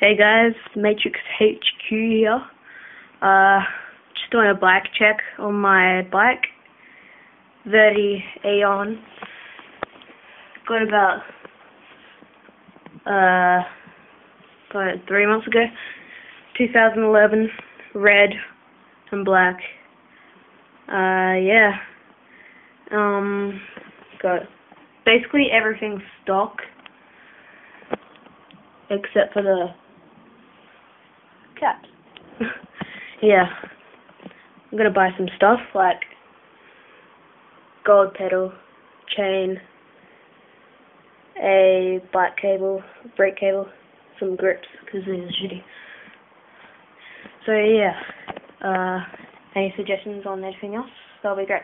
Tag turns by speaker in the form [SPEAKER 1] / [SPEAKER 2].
[SPEAKER 1] Hey guys, Matrix HQ here. Just doing a bike check on my bike, Verde Aeon. Got about 3 months ago. 2011, red and black. Yeah. Got basically everything stock except for the caps. Yeah. I'm gonna buy some stuff like gold pedal, chain, a bike cable, brake cable, some grips because these are shitty. So yeah, any suggestions on anything else? That'll be great.